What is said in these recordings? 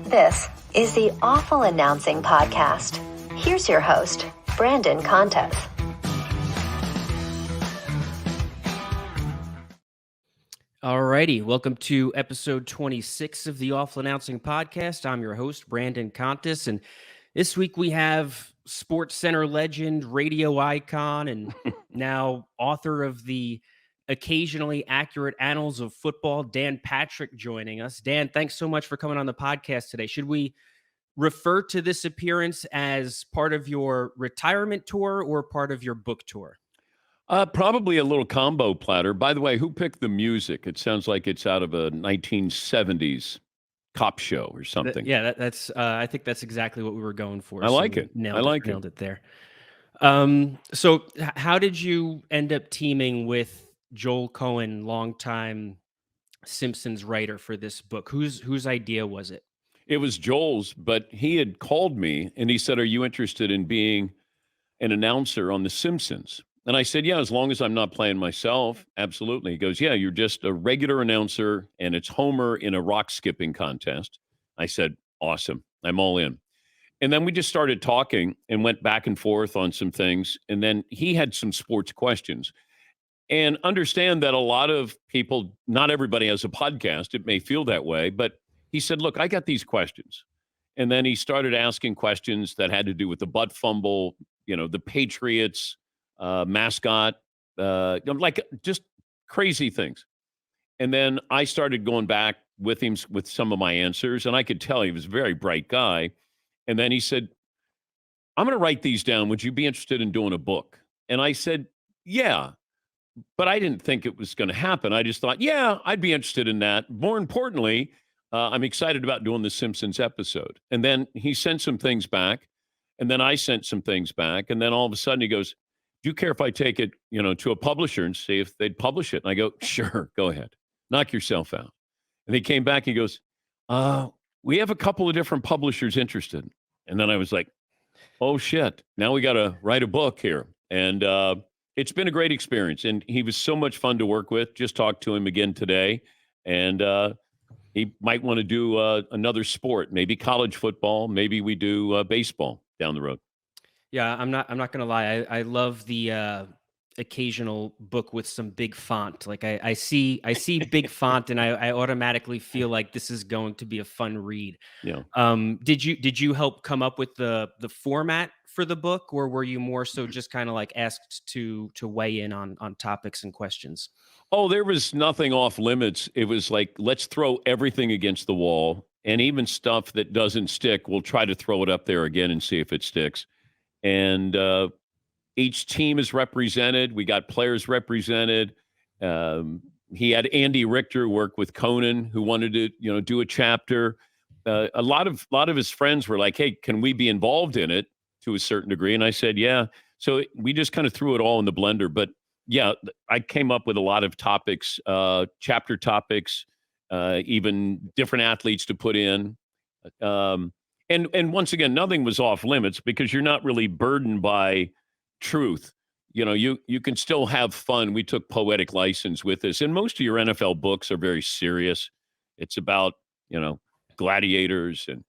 This is the Awful Announcing Podcast. Here's your host, Brandon Contes. Alrighty, welcome to episode 26 of the Awful Announcing Podcast. I'm your host, Brandon Contes, and this week we have SportsCenter legend, radio icon, and now author of the occasionally accurate annals of football, Dan Patrick, joining us. Dan, thanks so much for coming on the podcast today. Should we refer to this appearance as part of your retirement tour or part of your book tour? Probably a little combo platter. By the way, who picked the music? It sounds like it's out of a 1970s cop show or something. That's. I think that's exactly what we were going for. I like it. Nailed it there. So how did you end up teaming with Joel Cohen, longtime Simpsons writer, for this book? Whose idea was it? It was Joel's, but he had called me and he said, "Are you interested in being an announcer on The Simpsons?" And I said, "Yeah, as long as I'm not playing myself, absolutely." He goes, "Yeah, you're just a regular announcer and it's Homer in a rock skipping contest." I said, "Awesome. I'm all in." And then we just started talking and went back and forth on some things. And then he had some sports questions. And understand that a lot of people, not everybody has a podcast. It may feel that way. But he said, "Look, I got these questions." And then he started asking questions that had to do with the butt fumble, the Patriots mascot, like just crazy things. And then I started going back with him with some of my answers. And I could tell he was a very bright guy. And then he said, "I'm going to write these down. Would you be interested in doing a book?" And I said, "Yeah." But I didn't think it was going to happen. I just thought, yeah, I'd be interested in that. More importantly, I'm excited about doing the Simpsons episode. And then he sent some things back. And then I sent some things back. And then all of a sudden he goes, "Do you care if I take it, to a publisher and see if they'd publish it?" And I go, "Sure, go ahead. Knock yourself out." And he came back and he goes, "We have a couple of different publishers interested." And then I was like, "Oh, shit. Now we got to write a book here." And it's been a great experience. And he was so much fun to work with. Just talked to him again today. And he might want to do another sport, maybe college football. Maybe we do baseball down the road. Yeah, I'm not going to lie. I love the occasional book with some big font. Like I see big font and I automatically feel like this is going to be a fun read. Yeah. Did you help come up with the format for the book, or were you more so just kind of like asked to weigh in on topics and questions? Oh, there was nothing off limits. It was like, let's throw everything against the wall, and even stuff that doesn't stick, we'll try to throw it up there again and see if it sticks. And each team is represented. We got players represented. He had Andy Richter work with Conan, who wanted to, do a chapter. A lot of his friends were like, "Hey, can we be involved in it to a certain degree?" And I said, "Yeah." So we just kind of threw it all in the blender. But yeah, I came up with a lot of topics, chapter topics, even different athletes to put in. And once again, nothing was off limits because you're not really burdened by truth. You can still have fun. We took poetic license with this. And most of your NFL books are very serious. It's about, gladiators and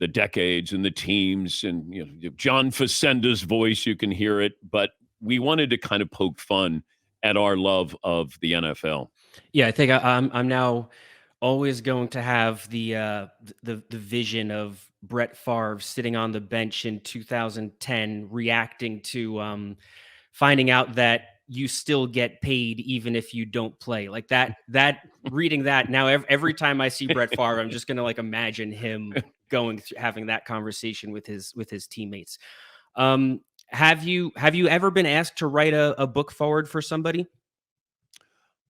the decades and the teams and, John Facenda's voice, you can hear it. But we wanted to kind of poke fun at our love of the NFL. Yeah, I think I'm now always going to have the vision of Brett Favre sitting on the bench in 2010, reacting to finding out that you still get paid even if you don't play. Like that reading that now, every time I see Brett Favre, I'm just gonna like imagine him going through, having that conversation with his teammates. Have you ever been asked to write a book forward for somebody?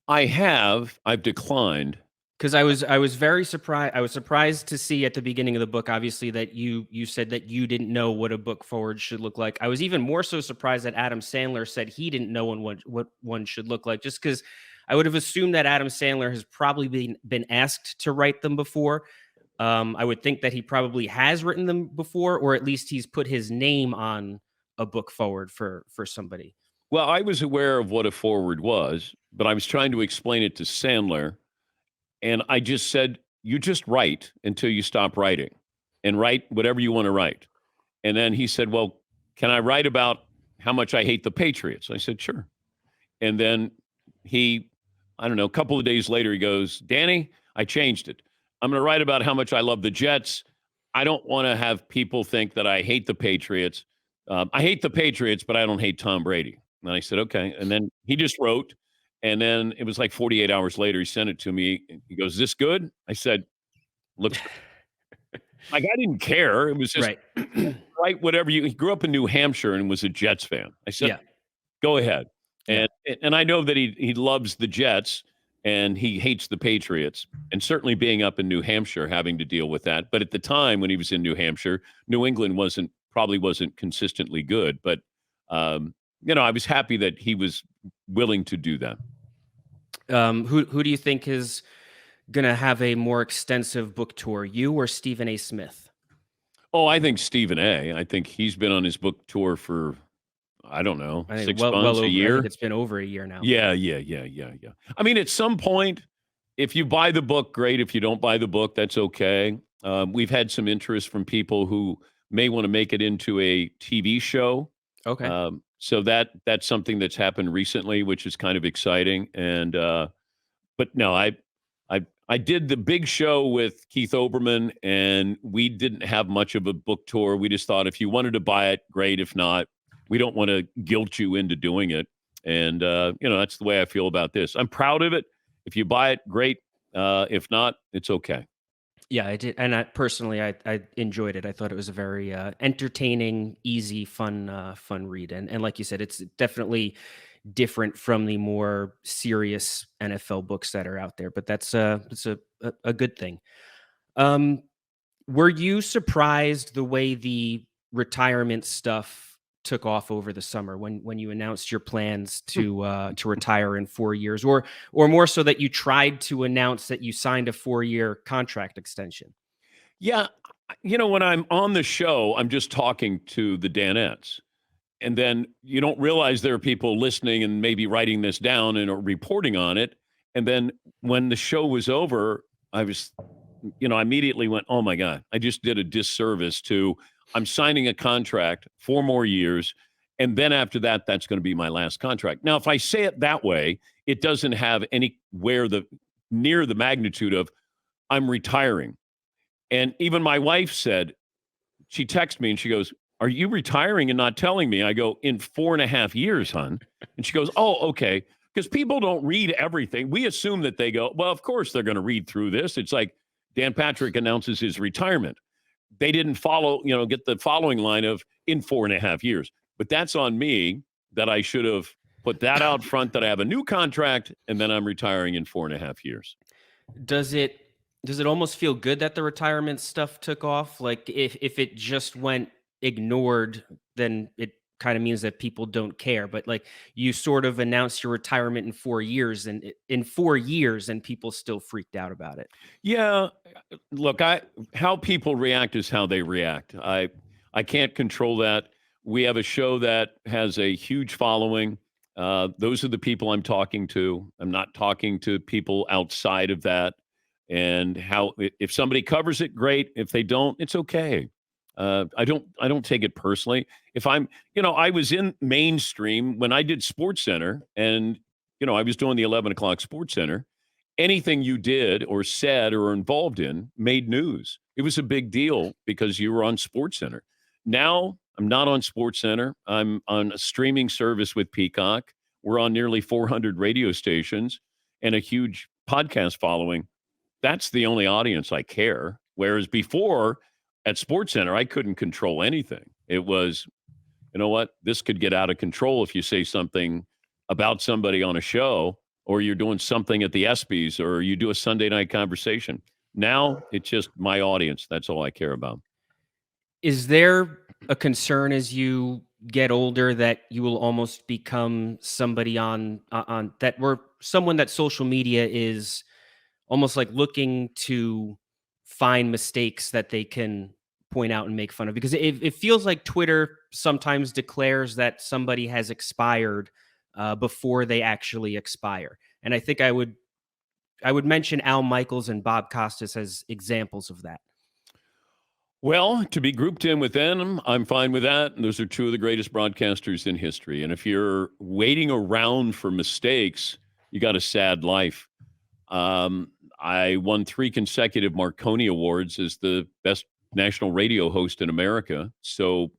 I have. I've declined. Because I was very surprised. I was surprised to see at the beginning of the book, obviously, that you said that you didn't know what a book forward should look like. I was even more so surprised that Adam Sandler said he didn't know what one should look like, just because I would have assumed that Adam Sandler has probably been asked to write them before. I would think that he probably has written them before, or at least he's put his name on a book forward for somebody. Well, I was aware of what a forward was, but I was trying to explain it to Sandler. And I just said, you just write until you stop writing. and write whatever you want to write. And then he said, well, can I write about how much I hate the Patriots? I said, sure. And then I don't know, a couple of days later, he goes, Danny, I changed it. I'm going to write about how much I love the Jets. I don't want to have people think that I hate the Patriots. I hate the Patriots, but I don't hate Tom Brady. And I said, okay. And then he just wrote. And then it was like 48 hours later, he sent it to me. He goes, is this good? I said, looks good. Like, I didn't care. It was just Right. write whatever he grew up in New Hampshire and was a Jets fan. I said, Yeah. go ahead. Yeah. And I know that he loves the Jets and he hates the Patriots, and certainly being up in New Hampshire, having to deal with that. But at the time when he was in New Hampshire, New England probably wasn't consistently good. But I was happy that he was willing to do that. Who do you think is going to have a more extensive book tour, you or Stephen A. Smith? Oh, I think Stephen A. I think he's been on his book tour for, I don't know, I think 6 well months, over, a year. I think it's been over a year now. Yeah. I mean, at some point, if you buy the book, great. If you don't buy the book, that's okay. We've had some interest from people who may want to make it into a TV show. Okay. So that's something that's happened recently, which is kind of exciting. And but no, I did the big show with Keith Olbermann, and we didn't have much of a book tour. We just thought if you wanted to buy it, great. If not, we don't want to guilt you into doing it. And that's the way I feel about this. I'm proud of it. If you buy it, great. If not, it's okay. Yeah, I did, and I enjoyed it. I thought it was a very entertaining, easy, fun read, and like you said, it's definitely different from the more serious NFL books that are out there. But it's a good thing. Were you surprised the way the retirement stuff took off over the summer when you announced your plans to retire in 4 years, or more so that you tried to announce that you signed a 4-year contract extension? Yeah. When I'm on the show, I'm just talking to the Danettes. And then you don't realize there are people listening and maybe writing this down and or reporting on it. And then when the show was over, I immediately went, oh my God, I just did a disservice I'm signing a contract 4 more years. And then after that, that's going to be my last contract. Now, if I say it that way, it doesn't have anywhere near the magnitude of I'm retiring. And even my wife said, she texted me and she goes, are you retiring and not telling me? I go, in 4.5 years, hon. And she goes, oh, okay. Because people don't read everything. We assume that they go, well, of course they're going to read through this. It's like Dan Patrick announces his retirement. They didn't follow, get the following line of in 4.5 years. But that's on me that I should have put that out front, that I have a new contract and then I'm retiring in 4.5 years. Does it almost feel good that the retirement stuff took off? Like if it just went ignored, then it kind of means that people don't care. But like you sort of announced your retirement in 4 years, and people still freaked out about it. Yeah, look, how people react is how they react. I can't control that. We have a show that has a huge following. Those are the people I'm talking to. I'm not talking to people outside of that. And if somebody covers it, great. If they don't, it's okay. I don't take it personally. If I was in mainstream when I did SportsCenter, and I was doing the 11 o'clock SportsCenter. Anything you did or said or were involved in made news. It was a big deal because you were on SportsCenter. Now I'm not on SportsCenter. I'm on a streaming service with Peacock. We're on nearly 400 radio stations and a huge podcast following. That's the only audience I care. Whereas before at SportsCenter, I couldn't control anything. It was, you know what, this could get out of control if you say something about somebody on a show, or you're doing something at the ESPYs, or you do a Sunday night conversation. Now it's just my audience. That's all I care about. Is there a concern as you get older that you will almost become somebody on someone that social media is almost like looking to find mistakes that they can point out and make fun of? Because it feels like Twitter sometimes declares that somebody has expired before they actually expire. And I think I would mention Al Michaels and Bob Costas as examples of that. Well, to be grouped in with them, I'm fine with that. And those are two of the greatest broadcasters in history. And if you're waiting around for mistakes, you got a sad life. Um, I won 3 consecutive Marconi Awards as the best national radio host in America. So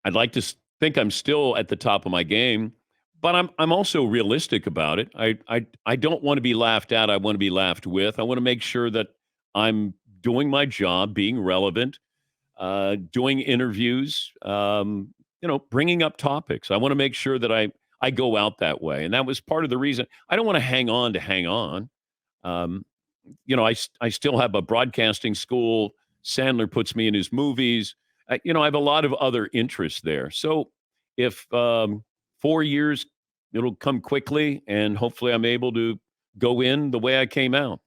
I'd like to think I'm still at the top of my game, but I'm also realistic about it. I don't want to be laughed at. I want to be laughed with. I want to make sure that I'm doing my job, being relevant, doing interviews, bringing up topics. I want to make sure that I go out that way, and that was part of the reason. I don't want to hang on to hang on. Um, I still have a broadcasting school. Sandler puts me in his movies. I have a lot of other interests there. So if 4 years, it'll come quickly, and hopefully I'm able to go in the way I came out.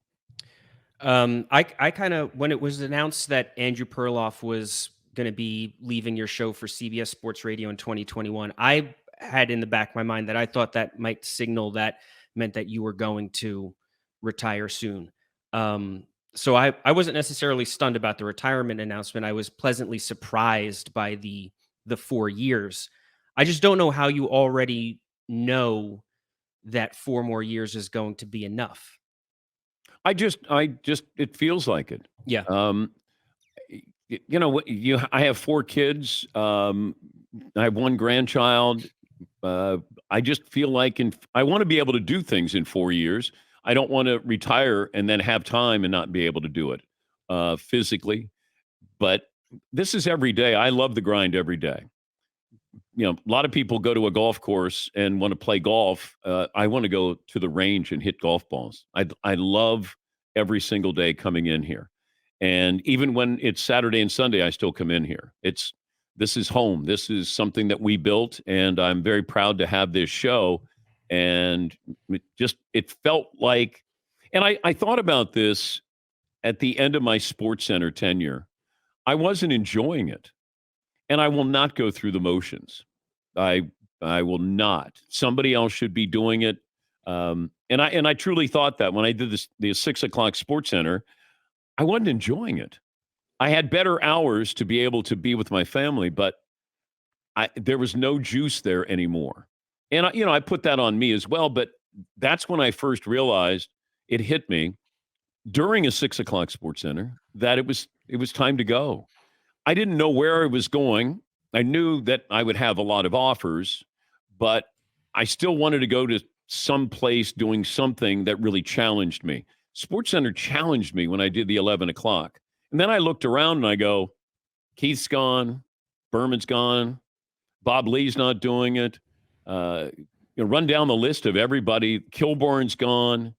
I kind of, when it was announced that Andrew Perloff was going to be leaving your show for CBS Sports Radio in 2021, I had in the back of my mind that I thought that might signal that meant that you were going to retire soon. So I wasn't necessarily stunned about the retirement announcement. I was pleasantly surprised by the 4 years. I just don't know how you already know that 4 more years is going to be enough. It feels like it. Yeah. I have 4 kids. I have 1 grandchild. I just feel like I want to be able to do things in 4 years. I don't want to retire and then have time and not be able to do it physically. But this is every day. I love the grind every day. A lot of people go to a golf course and want to play golf. I want to go to the range and hit golf balls. I love every single day coming in here. And even when it's Saturday and Sunday, I still come in here. This is home. This is something that we built, and I'm very proud to have this show. And it felt like, and I thought about this at the end of my SportsCenter tenure. I wasn't enjoying it, and I will not go through the motions. I will not. Somebody else should be doing it. And I truly thought that when I did the 6 o'clock SportsCenter, I wasn't enjoying it. I had better hours to be able to be with my family, but there was no juice there anymore. And I put that on me as well. But that's when I first realized, it hit me during a 6 o'clock SportsCenter, that it was time to go. I didn't know where I was going. I knew that I would have a lot of offers, but I still wanted to go to some place doing something that really challenged me. SportsCenter challenged me when I did the 11 o'clock. And then I looked around and I go, Keith's gone, Berman's gone, Bob Lee's not doing it. Run down the list of everybody. Kilborn's gone.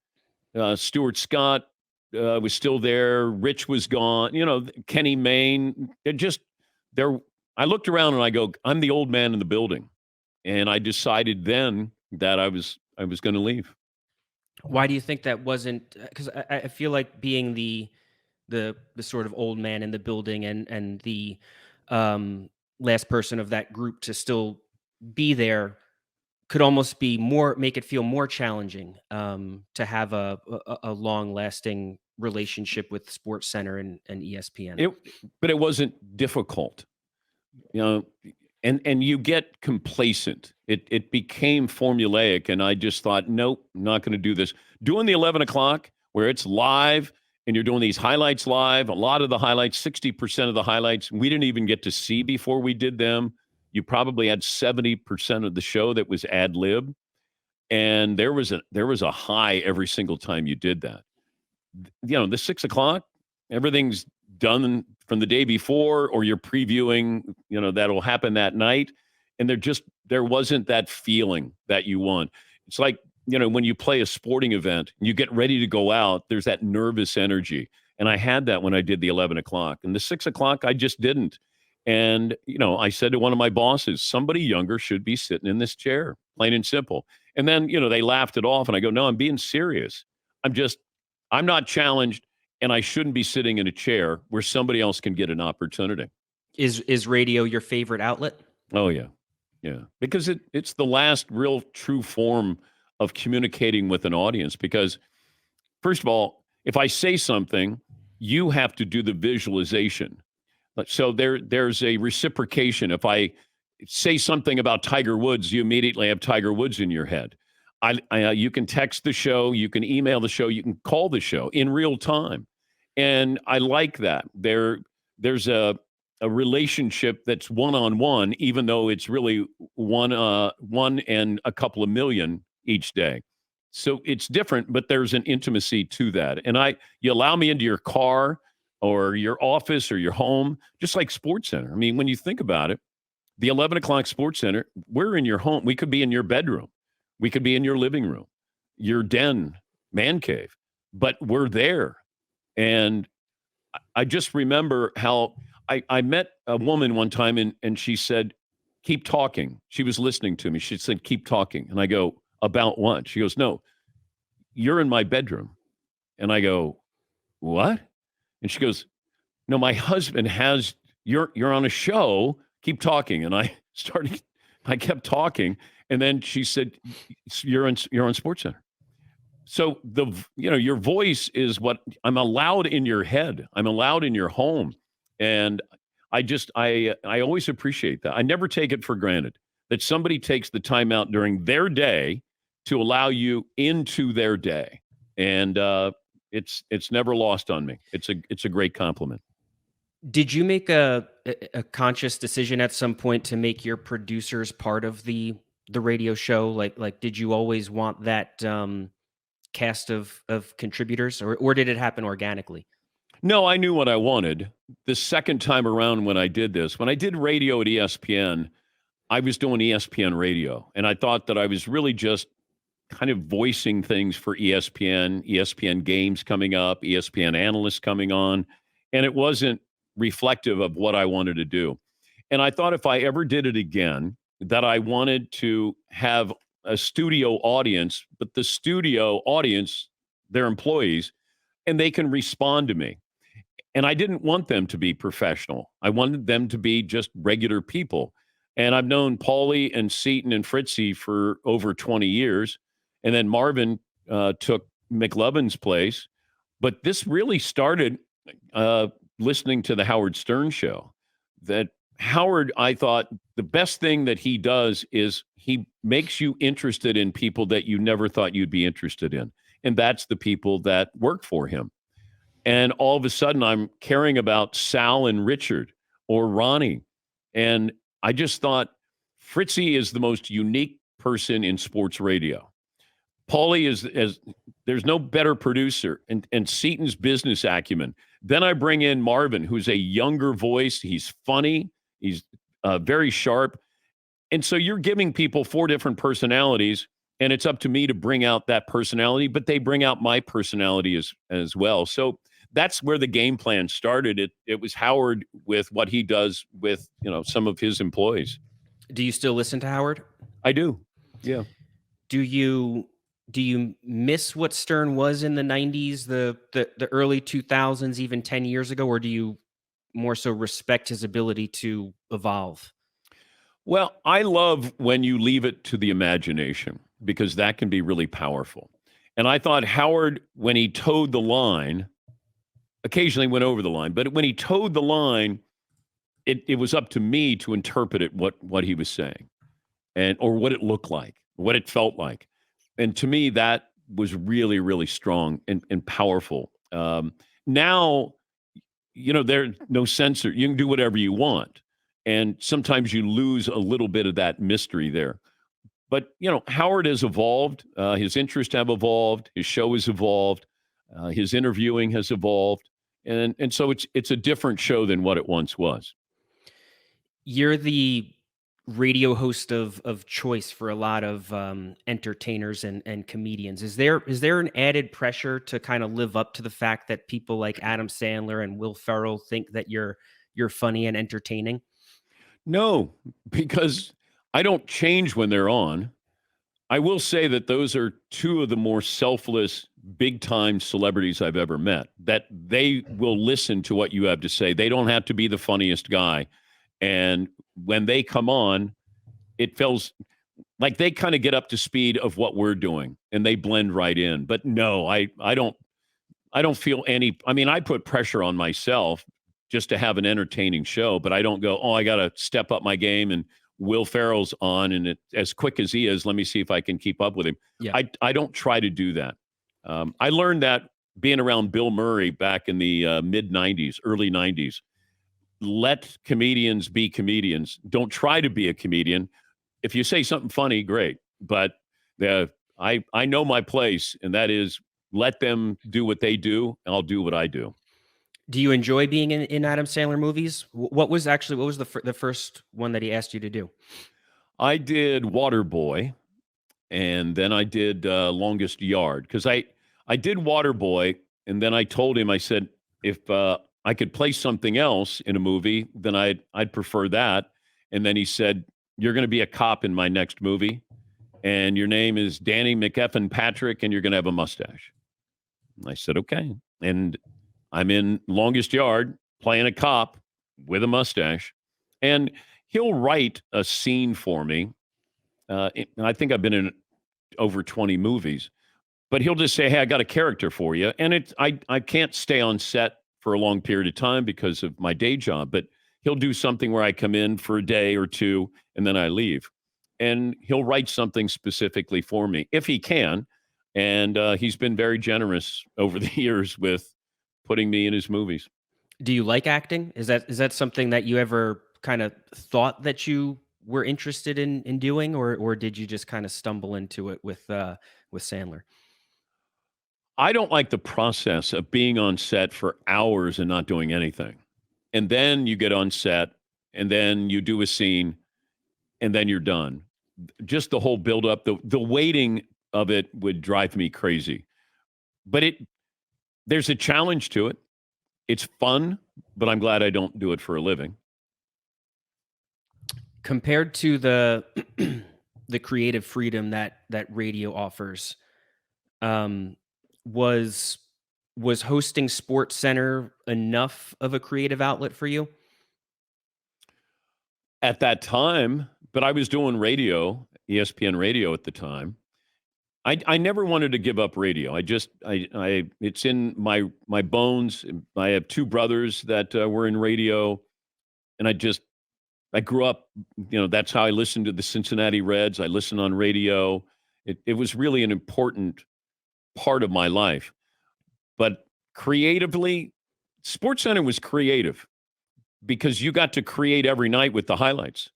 Stuart Scott was still there. Rich was gone. Kenny Mayne. I looked around and I go, I'm the old man in the building. And I decided then that I was going to leave. Why do you think that wasn't? Because I feel like being the sort of old man in the building and the last person of that group to still be there could almost make it feel more challenging to have a long lasting relationship with SportsCenter and ESPN. But it wasn't difficult, and you get complacent. It became formulaic, and I just thought, nope, I'm not going to do this. Doing the 11 o'clock where it's live and you're doing these highlights live, a lot of the highlights, 60% of the highlights, we didn't even get to see before we did them. You probably had 70% of the show that was ad lib, and there was a high every single time you did that. The 6 o'clock, everything's done from the day before, or you're previewing, that'll happen that night, and there wasn't that feeling that you want. It's like when you play a sporting event and you get ready to go out, there's that nervous energy, and I had that when I did the 11 o'clock, and the 6 o'clock I just didn't. And, I said to one of my bosses, somebody younger should be sitting in this chair, plain and simple. And then, they laughed it off. And I go, no, I'm being serious. I'm not challenged, and I shouldn't be sitting in a chair where somebody else can get an opportunity. Is radio your favorite outlet? Oh, yeah. Yeah. Because it's the last real true form of communicating with an audience. Because, first of all, if I say something, you have to do the visualization. So there's a reciprocation. If I say something about Tiger Woods, you immediately have Tiger Woods in your head. You can text the show, you can email the show, you can call the show in real time. And I like that. There's a relationship that's one-on-one, even though it's really one and a couple of million each day. So it's different, but there's an intimacy to that. And you allow me into your car or your office or your home, just like SportsCenter. I mean, when you think about it, the 11 o'clock SportsCenter, we're in your home. We could be in your bedroom. We could be in your living room, your den, man cave, but we're there. And I just remember how I met a woman one time and she said, keep talking. She was listening to me. She said, keep talking. And I go, about what? She goes, no, you're in my bedroom. And I go, what? And she goes, no, my husband has, you're on a show. Keep talking. And I kept talking. And then she said, you're on SportsCenter. So your voice is what I'm allowed in your head. I'm allowed in your home. And I always appreciate that. I never take it for granted that somebody takes the time out during their day to allow you into their day. And it's never lost on me. It's a great compliment. Did you make a conscious decision at some point to make your producers part of the radio show? Like did you always want that cast of contributors, or did it happen organically? No, I knew what I wanted. The second time around when I did radio at ESPN, I was doing ESPN radio, and I thought that I was really just kind of voicing things for ESPN games coming up, ESPN analysts coming on, and it wasn't reflective of what I wanted to do. And I thought if I ever did it again, that I wanted to have a studio audience, but the studio audience, they're employees, and they can respond to me. And I didn't want them to be professional. I wanted them to be just regular people. And I've known Paulie and Seton and Fritzy for over 20 years. And then Marvin took McLovin's place. But this really started listening to the Howard Stern show. That Howard, I thought the best thing that he does is he makes you interested in people that you never thought you'd be interested in. And that's the people that work for him. And all of a sudden I'm caring about Sal and Richard or Ronnie. And I just thought Fritzy is the most unique person in sports radio. Paulie is there's no better producer, and Seton's business acumen. Then I bring in Marvin, who's a younger voice. He's funny. He's very sharp. And so you're giving people four different personalities, and it's up to me to bring out that personality, but they bring out my personality as well. So that's where the game plan started. It was Howard with what he does with, some of his employees. Do you still listen to Howard? I do. Yeah. Do you miss what Stern was in the 90s, the early 2000s, even 10 years ago, or do you more so respect his ability to evolve? Well, I love when you leave it to the imagination, because that can be really powerful. And I thought Howard, when he towed the line, occasionally went over the line, but when he towed the line, it was up to me to interpret it, what he was saying, or what it looked like, what it felt like. And to me, that was really, really strong and powerful. Now, there's no censor. You can do whatever you want. And sometimes you lose a little bit of that mystery there. But, Howard has evolved. His interests have evolved. His show has evolved. His interviewing has evolved. And so it's a different show than what it once was. You're the radio host of choice for a lot of entertainers and comedians. Is there an added pressure to kind of live up to the fact that people like Adam Sandler and Will Ferrell think that you're funny and entertaining? No, because I don't change when they're on. I will say that those are two of the more selfless, big-time celebrities I've ever met, that they will listen to what you have to say. They don't have to be the funniest guy. And when they come on, it feels like they kind of get up to speed of what we're doing, and they blend right in. But no, I don't feel any. I mean, I put pressure on myself just to have an entertaining show, but I don't go, oh, I got to step up my game and Will Ferrell's on and as quick as he is, let me see if I can keep up with him. Yeah. I don't try to do that. I learned that being around Bill Murray back in the mid 90s, early 90s. Let comedians be comedians. Don't try to be a comedian. If you say something funny, great. But I know my place, and that is let them do what they do, and I'll do what I do. Do you enjoy being in Adam Sandler movies? What was the first one that he asked you to do? I did Waterboy, and then I did Longest Yard, because I did Waterboy, and then I told him, I said, if I could play something else in a movie, then I'd prefer that. And then he said, you're going to be a cop in my next movie, and your name is Danny McEffin Patrick, and you're going to have a mustache. I said, okay. And I'm in Longest Yard playing a cop with a mustache. And he'll write a scene for me. And I think I've been in over 20 movies. But he'll just say, hey, I got a character for you. And I can't stay on set for a long period of time because of my day job. But he'll do something where I come in for a day or two, and then I leave. And he'll write something specifically for me, if he can. And he's been very generous over the years with putting me in his movies. Do you like acting? Is that something that you ever kind of thought that you were interested in doing, or did you just kind of stumble into it with Sandler? I don't like the process of being on set for hours and not doing anything. And then you get on set, and then you do a scene, and then you're done. Just the whole buildup, the waiting of it would drive me crazy. But there's a challenge to it. It's fun, but I'm glad I don't do it for a living. Compared to the the creative freedom that radio offers, was hosting SportsCenter enough of a creative outlet for you? At that time, but I was doing radio, ESPN radio at the time. I never wanted to give up radio. It's in my bones. I have two brothers that were in radio, and I grew up, that's how I listened to the Cincinnati Reds. I listened on radio. It was really an important part of my life. But creatively, SportsCenter was creative because you got to create every night with the highlights.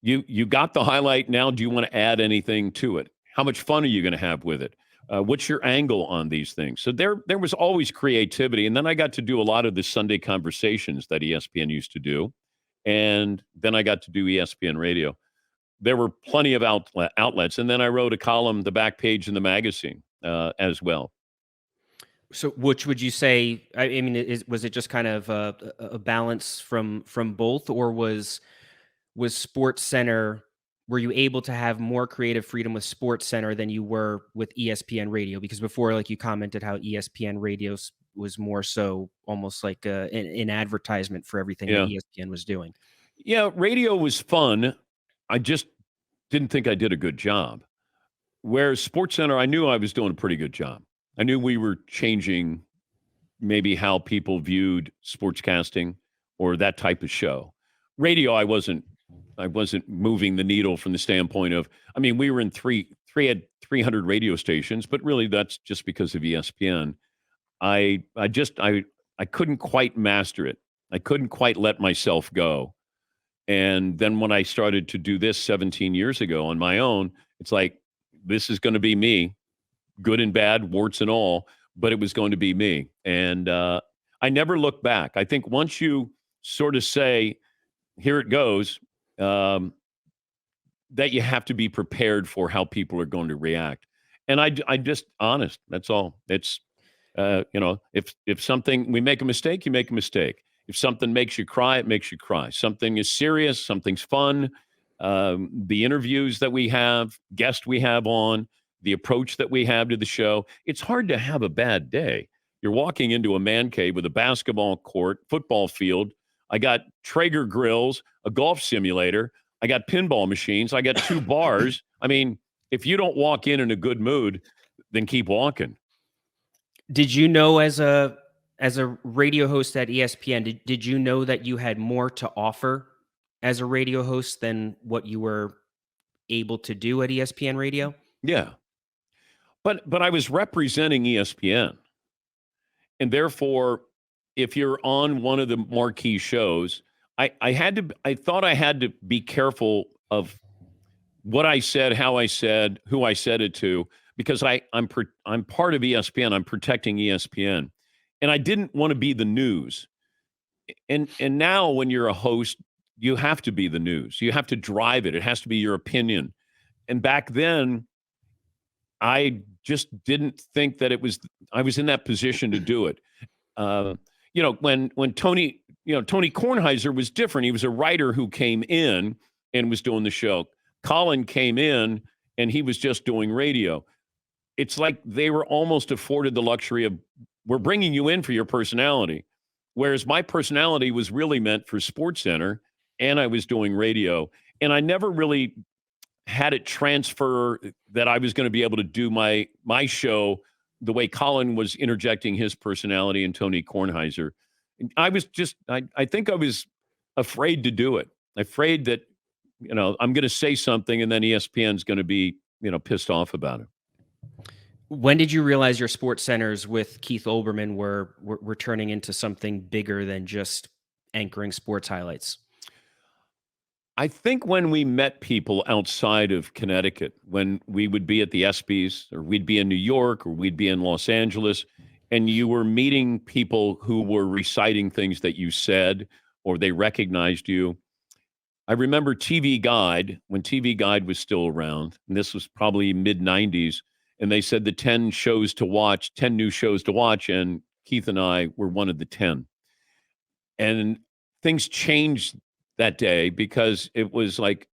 You got the highlight. Now, do you want to add anything to it? How much fun are you going to have with it? What's your angle on these things? So there was always creativity. And then I got to do a lot of the Sunday conversations that ESPN used to do. And then I got to do ESPN radio. There were plenty of outlets. And then I wrote a column, the back page in the magazine as well. So which would you say, I mean, was it just kind of a balance from both, or was SportsCenter, were you able to have more creative freedom with SportsCenter than you were with ESPN radio? Because before, like you commented how ESPN radio was more so almost like an advertisement for everything that ESPN was doing. Yeah, radio was fun. I just didn't think I did a good job. Whereas SportsCenter, I knew I was doing a pretty good job. I knew we were changing maybe how people viewed sportscasting or that type of show. Radio, I wasn't moving the needle from the standpoint of, I mean, we were in had 300 radio stations, but really that's just because of ESPN. I couldn't quite master it. I couldn't quite let myself go. And then when I started to do this 17 years ago on my own, it's like, this is going to be me, good and bad, warts and all, but it was going to be me. And I never look back. I think once you sort of say, here it goes, that you have to be prepared for how people are going to react. And I just honest, that's all. It's, if something, we make a mistake, you make a mistake. If something makes you cry, it makes you cry. Something is serious, something's fun. The interviews that we have, guests we have on, the approach that we have to the show, it's hard to have a bad day. You're walking into a man cave with a basketball court, football field. I got Traeger grills, a golf simulator. I got pinball machines. I got 2 bars. I mean, if you don't walk in a good mood, then keep walking. Did you know as a As a radio host at ESPN, did you know that you had more to offer as a radio host than what you were able to do at ESPN Radio? Yeah. But I was representing ESPN. And therefore, if you're on one of the marquee shows, I thought I had to be careful of what I said, how I said, who I said it to, because I'm part of ESPN. I'm protecting ESPN, and I didn't want to be the news. And now when you're a host, you have to be the news. You have to drive it. It has to be your opinion. And back then, I just didn't think that I was in that position to do it. When Tony Kornheiser was different. He was a writer who came in and was doing the show. Colin came in and he was just doing radio. It's like they were almost afforded the luxury of, we're bringing you in for your personality. Whereas my personality was really meant for SportsCenter, and I was doing radio. And I never really had it transfer that I was going to be able to do my show the way Colin was interjecting his personality and Tony Kornheiser. I think I was afraid to do it. Afraid that, I'm going to say something and then ESPN's going to be, pissed off about it. When did you realize your sports centers with Keith Olbermann were turning into something bigger than just anchoring sports highlights? I think when we met people outside of Connecticut, when we would be at the ESPYs, or we'd be in New York, or we'd be in Los Angeles, and you were meeting people who were reciting things that you said, or they recognized you. I remember TV Guide, when TV Guide was still around, and this was probably mid-90s, and they said the 10 new shows to watch, and Keith and I were one of the 10. And things changed that day because it was like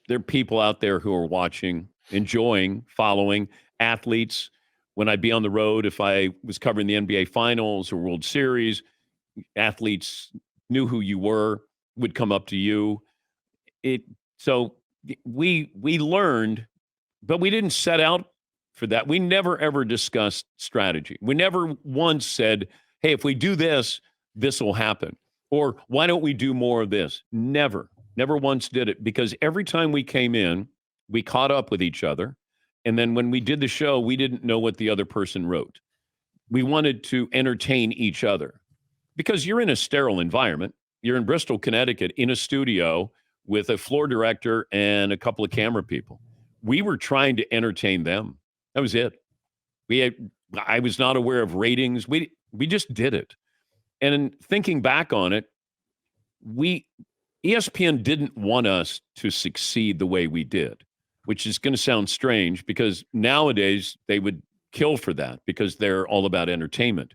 there are people out there who are watching, enjoying, following athletes. When I'd be on the road, if I was covering the NBA Finals or World Series, athletes knew who you were, would come up to you. So we learned, but we didn't set out for that. We never, ever discussed strategy. We never once said, hey, if we do this, this will happen. Or why don't we do more of this? Never once did it, because every time we came in, we caught up with each other. And then when we did the show, we didn't know what the other person wrote. We wanted to entertain each other because you're in a sterile environment. You're in Bristol, Connecticut, in a studio with a floor director and a couple of camera people. We were trying to entertain them. That was it. I was not aware of ratings. We just did it. And in thinking back on it, ESPN didn't want us to succeed the way we did, which is going to sound strange because nowadays they would kill for that because they're all about entertainment.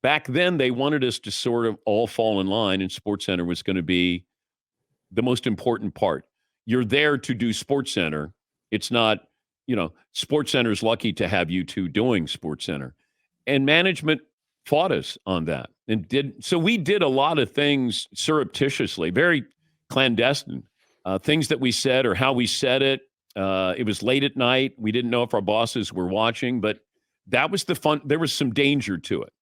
Back then, they wanted us to sort of all fall in line, and SportsCenter was going to be the most important part. You're there to do SportsCenter. It's not, SportsCenter's lucky to have you two doing SportsCenter. And management fought us on that so we did a lot of things surreptitiously, very clandestine, things that we said or how we said it. It was late at night. We didn't know if our bosses were watching, but that was the fun. There was some danger to it.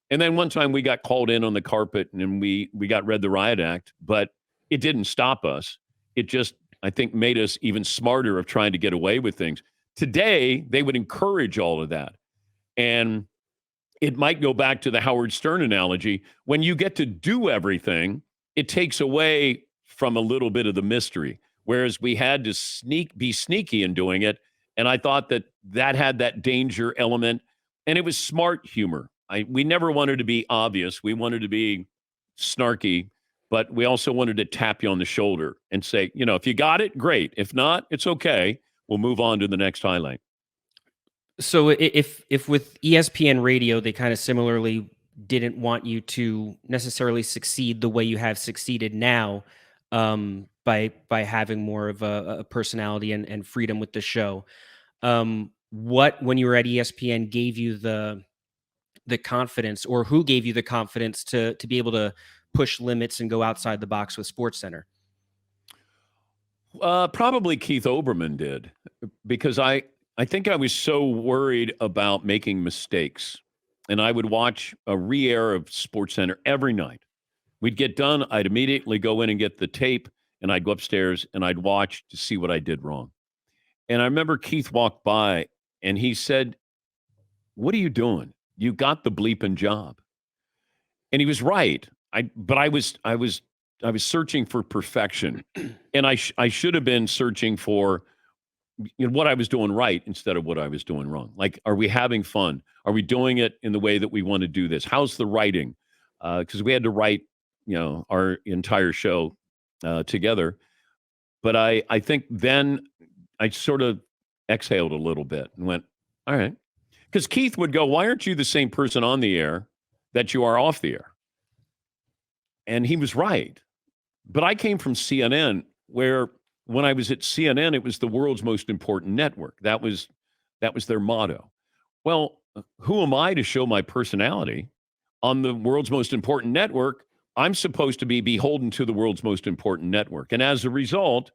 And then one time we got called in on the carpet and we got read the riot act, but it didn't stop us. It just, I think, made us even smarter of trying to get away with things. Today, they would encourage all of that. And it might go back to the Howard Stern analogy. When you get to do everything, it takes away from a little bit of the mystery, whereas we had to be sneaky in doing it. And I thought that had that danger element, and it was smart humor. We never wanted to be obvious. We wanted to be snarky, but we also wanted to tap you on the shoulder and say, if you got it, great. If not, it's okay. We'll move on to the next highlight. So if with ESPN Radio, they kind of similarly didn't want you to necessarily succeed the way you have succeeded now, by having more of a personality and freedom with the show. What, when you were at ESPN, gave you the confidence, or who gave you the confidence to be able to push limits and go outside the box with SportsCenter? Probably Keith Olbermann did, because I think I was so worried about making mistakes. and I would watch a re-air of SportsCenter every night. We'd get done. I'd immediately go in and get the tape, and I'd go upstairs and I'd watch to see what I did wrong. And I remember Keith walked by and he said, "What are you doing? You got the bleeping job." And he was right. I was searching for perfection, and I should have been searching for what I was doing right instead of what I was doing wrong. Like, are we having fun? Are we doing it in the way that we want to do this? How's the writing? Because we had to write, our entire show together. But I think then I sort of exhaled a little bit and went, all right. Because Keith would go, "Why aren't you the same person on the air that you are off the air?" And he was right. But I came from CNN, where when I was at CNN, it was the world's most important network. That was their motto. Well, who am I to show my personality on the world's most important network? I'm supposed to be beholden to the world's most important network. And as a result,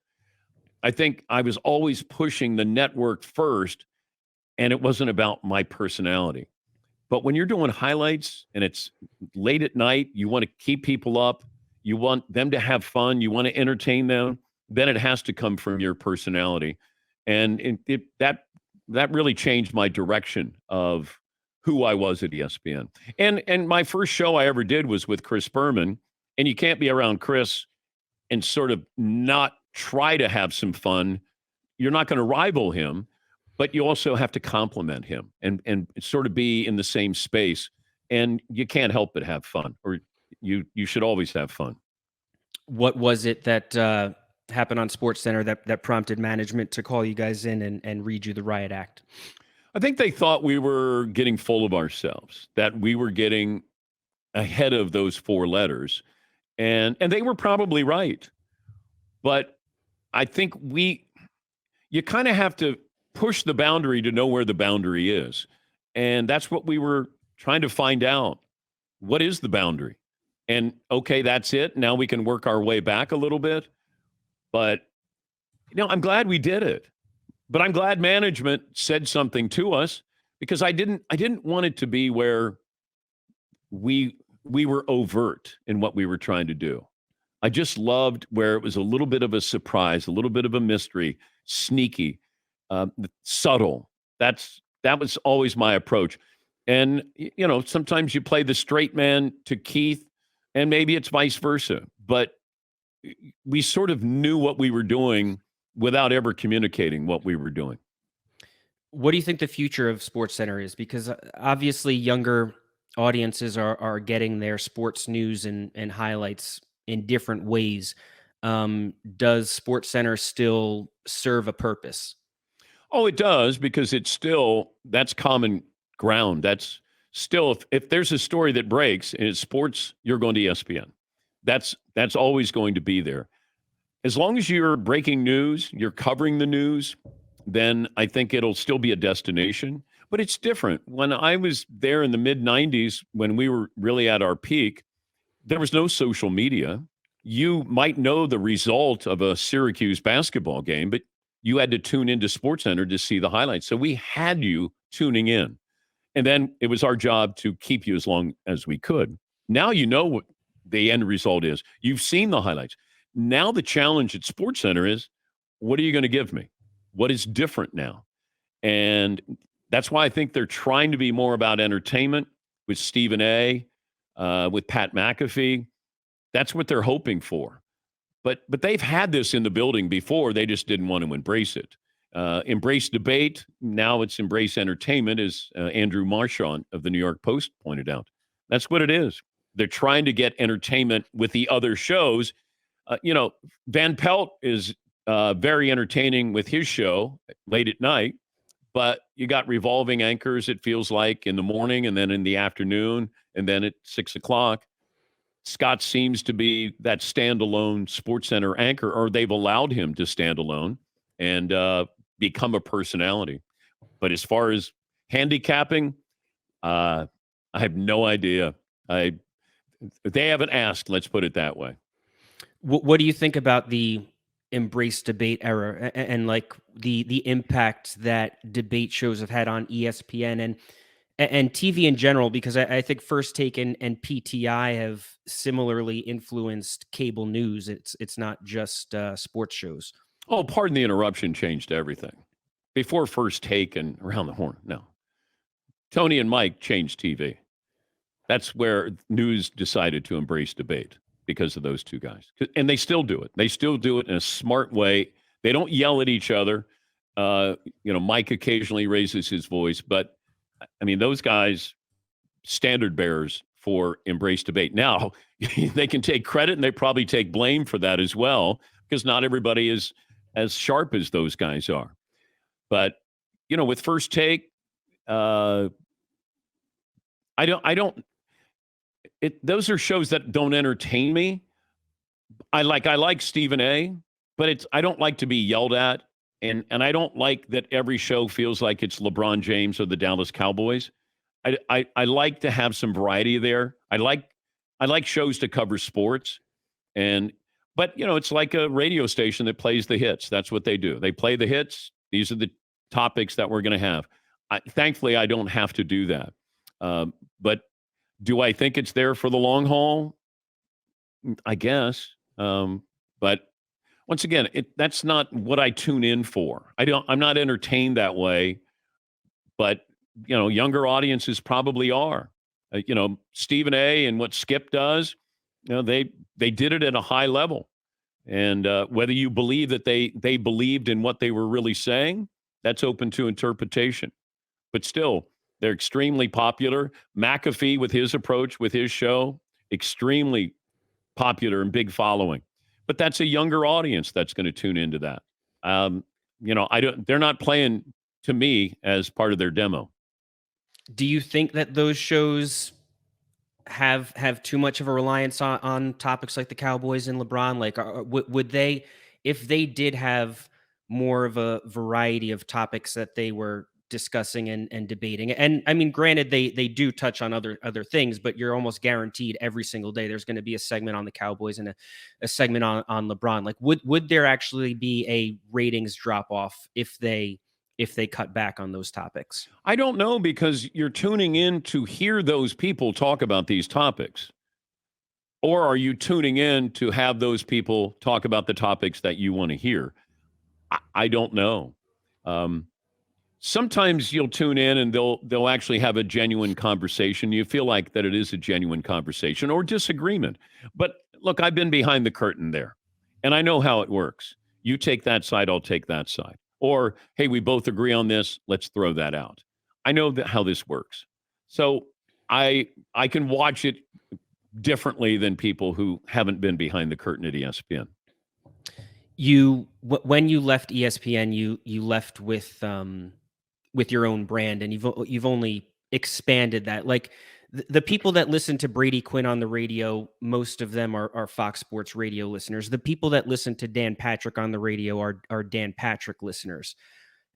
I think I was always pushing the network first, and it wasn't about my personality. But when you're doing highlights and it's late at night, you want to keep people up, you want them to have fun, you want to entertain them, then it has to come from your personality. And that really changed my direction of who I was at ESPN. And my first show I ever did was with Chris Berman, and you can't be around Chris and sort of not try to have some fun. You're not going to rival him, but you also have to compliment him and sort of be in the same space. And you can't help but have fun, or you should always have fun. What was it that happened on SportsCenter that prompted management to call you guys in and read you the riot act? I think they thought we were getting full of ourselves, that we were getting ahead of those four letters. And they were probably right. But I think you kind of have to push the boundary to know where the boundary is. And that's what we were trying to find out. What is the boundary? And okay, that's it. Now we can work our way back a little bit. But, I'm glad we did it. But I'm glad management said something to us, because I didn't want it to be where we were overt in what we were trying to do. I just loved where it was a little bit of a surprise, a little bit of a mystery, sneaky, subtle. That was always my approach. And, sometimes you play the straight man to Keith, and maybe it's vice versa. But we sort of knew what we were doing without ever communicating what we were doing. What do you think the future of SportsCenter is? Because obviously younger audiences are getting their sports news and highlights in different ways. Does SportsCenter still serve a purpose? Oh, it does, because that's common ground. That's still, if there's a story that breaks and it's sports, you're going to ESPN. That's always going to be there. As long as you're breaking news, you're covering the news, then I think it'll still be a destination. But it's different. When I was there in the mid-90s, when we were really at our peak, there was no social media. You might know the result of a Syracuse basketball game, but you had to tune into SportsCenter to see the highlights. So we had you tuning in. And then it was our job to keep you as long as we could. Now you know what the end result is. You've seen the highlights. Now the challenge at SportsCenter is, what are you going to give me? What is different now? And that's why I think they're trying to be more about entertainment with Stephen A., with Pat McAfee. That's what they're hoping for. But they've had this in the building before. They just didn't want to embrace it. Embrace debate. Now it's embrace entertainment, as Andrew Marchand of the New York Post pointed out. That's what it is. They're trying to get entertainment with the other shows. Van Pelt is very entertaining with his show late at night, but you got revolving anchors, it feels like, in the morning and then in the afternoon and then at 6:00. Scott seems to be that standalone SportsCenter anchor, or they've allowed him to stand alone and become a personality. But as far as handicapping, I have no idea. They haven't asked, let's put it that way. What do you think about the embrace debate era and like the impact that debate shows have had on ESPN? And and TV in general, because I think First Take and PTI have similarly influenced cable news. It's not just sports shows. Oh, pardon the interruption changed everything. Before First Take and Around the Horn, no. Tony and Mike changed TV. That's where news decided to embrace debate because of those two guys. And they still do it. They still do it in a smart way. They don't yell at each other. Mike occasionally raises his voice, but I mean, those guys, standard bearers for embrace debate. Now, they can take credit and they probably take blame for that as well, because not everybody is as sharp as those guys are. But, with First Take, those are shows that don't entertain me. I like Stephen A, but I don't like to be yelled at. And I don't like that every show feels like it's LeBron James or the Dallas Cowboys. I like to have some variety there. I like shows to cover sports, but it's like a radio station that plays the hits. That's what they do. They play the hits. These are the topics that we're going to have. Thankfully, I don't have to do that. But do I think it's there for the long haul? I guess. But once again, that's not what I tune in for. I'm not entertained that way, but younger audiences probably are. Stephen A. and what Skip does, they did it at a high level. And whether you believe that they believed in what they were really saying, that's open to interpretation. But still, they're extremely popular. McAfee, with his approach, with his show, extremely popular and big following. But that's a younger audience that's going to tune into that. They're not playing to me as part of their demo. Do you think that those shows have too much of a reliance on topics like the Cowboys and LeBron? Like, would they, if they did have more of a variety of topics that they were discussing and debating, and I mean, granted, they do touch on other things, but you're almost guaranteed every single day there's going to be a segment on the Cowboys and a segment on LeBron. Like, would there actually be a ratings drop off if they cut back on those topics? I don't know, because you're tuning in to hear those people talk about these topics. Or are you tuning in to have those people talk about the topics that you want to hear? I don't know. Sometimes you'll tune in and they'll actually have a genuine conversation. You feel like that it is a genuine conversation or disagreement. But look, I've been behind the curtain there, and I know how it works. You take that side, I'll take that side. Or, hey, we both agree on this, let's throw that out. I know how this works. So I can watch it differently than people who haven't been behind the curtain at ESPN. When you left ESPN, you left with your own brand, and you've only expanded that. Like, the people that listen to Brady Quinn on the radio, most of them are Fox Sports radio listeners. The people that listen to Dan Patrick on the radio are Dan Patrick listeners.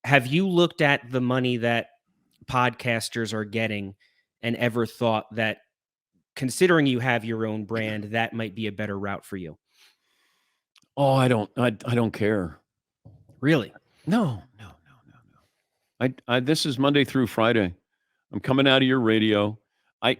Have you looked at the money that podcasters are getting and ever thought that, considering you have your own brand, that might be a better route for you? Oh, I don't care. Really? No. This is Monday through Friday. I'm coming out of your radio. I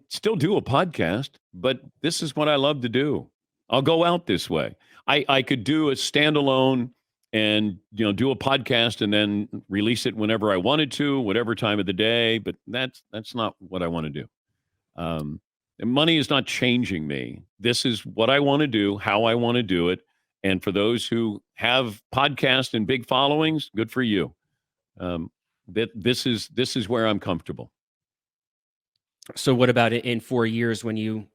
still do a podcast, but this is what I love to do. I'll go out this way. I could do a standalone and do a podcast and then release it whenever I wanted to, whatever time of the day. But that's not what I want to do. And money is not changing me. This is what I want to do, how I want to do it. And for those who have podcasts and big followings, good for you. This is where I'm comfortable. So what about it in 4 years when you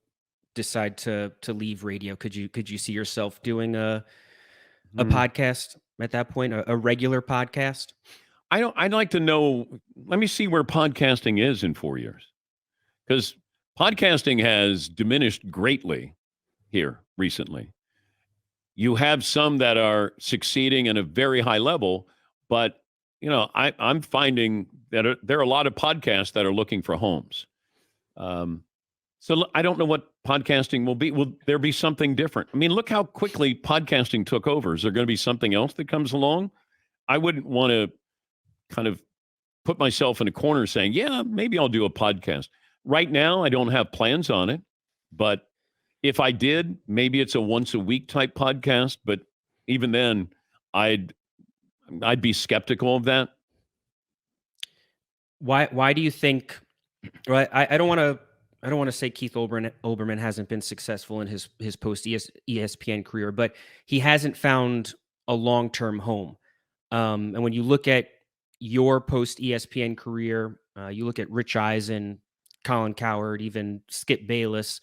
decide to leave radio? Could you see yourself doing a podcast at that point, a regular podcast? I'd like to know, let me see where podcasting is in 4 years. Because podcasting has diminished greatly here recently. You have some that are succeeding at a very high level, but I'm finding that there are a lot of podcasts that are looking for homes. So I don't know what podcasting will be. Will there be something different? I mean, look how quickly podcasting took over. Is there going to be something else that comes along? I wouldn't want to kind of put myself in a corner saying, yeah, maybe I'll do a podcast. Right now, I don't have plans on it, but if I did, maybe it's a once a week type podcast. But even then, I'd be skeptical of that. Why do you think? Right, I don't want to say Keith Olbermann hasn't been successful in his post ESPN career, but he hasn't found a long-term home. And when you look at your post ESPN career, you look at Rich Eisen, Colin Cowherd, even Skip Bayless.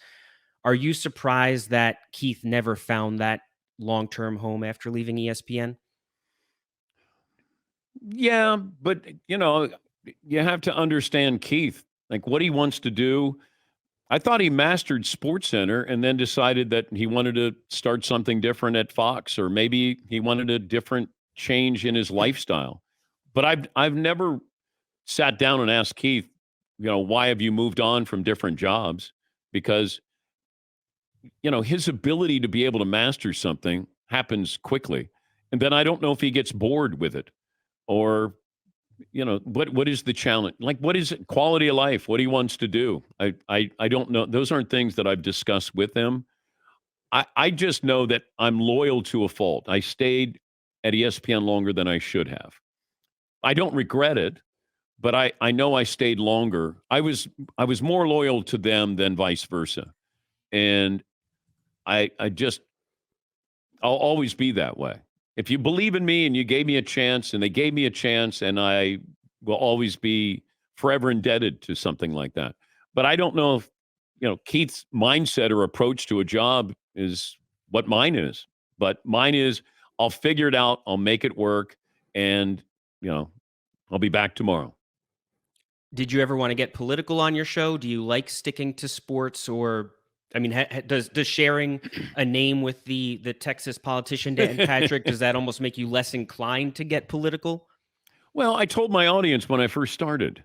Are you surprised that Keith never found that long-term home after leaving ESPN? Yeah, but you have to understand Keith, like what he wants to do. I thought he mastered SportsCenter and then decided that he wanted to start something different at Fox, or maybe he wanted a different change in his lifestyle. But I've never sat down and asked Keith, why have you moved on from different jobs? Because his ability to be able to master something happens quickly. And then I don't know if he gets bored with it, or what is the challenge? Like, what is it? Quality of life, what he wants to do. I don't know. Those aren't things that I've discussed with him. I just know that I'm loyal to a fault. I stayed at ESPN longer than I should have. I don't regret it, but I know I stayed longer. I was more loyal to them than vice versa. And I'll always be that way. If you believe in me and you gave me a chance and they gave me a chance, and I will always be forever indebted to something like that. But I don't know if, Keith's mindset or approach to a job is what mine is. But mine is, I'll figure it out. I'll make it work. And, I'll be back tomorrow. Did you ever want to get political on your show? Do you like sticking to sports, or does sharing a name with the Texas politician Dan Patrick, does that almost make you less inclined to get political? Well, I told my audience when I first started,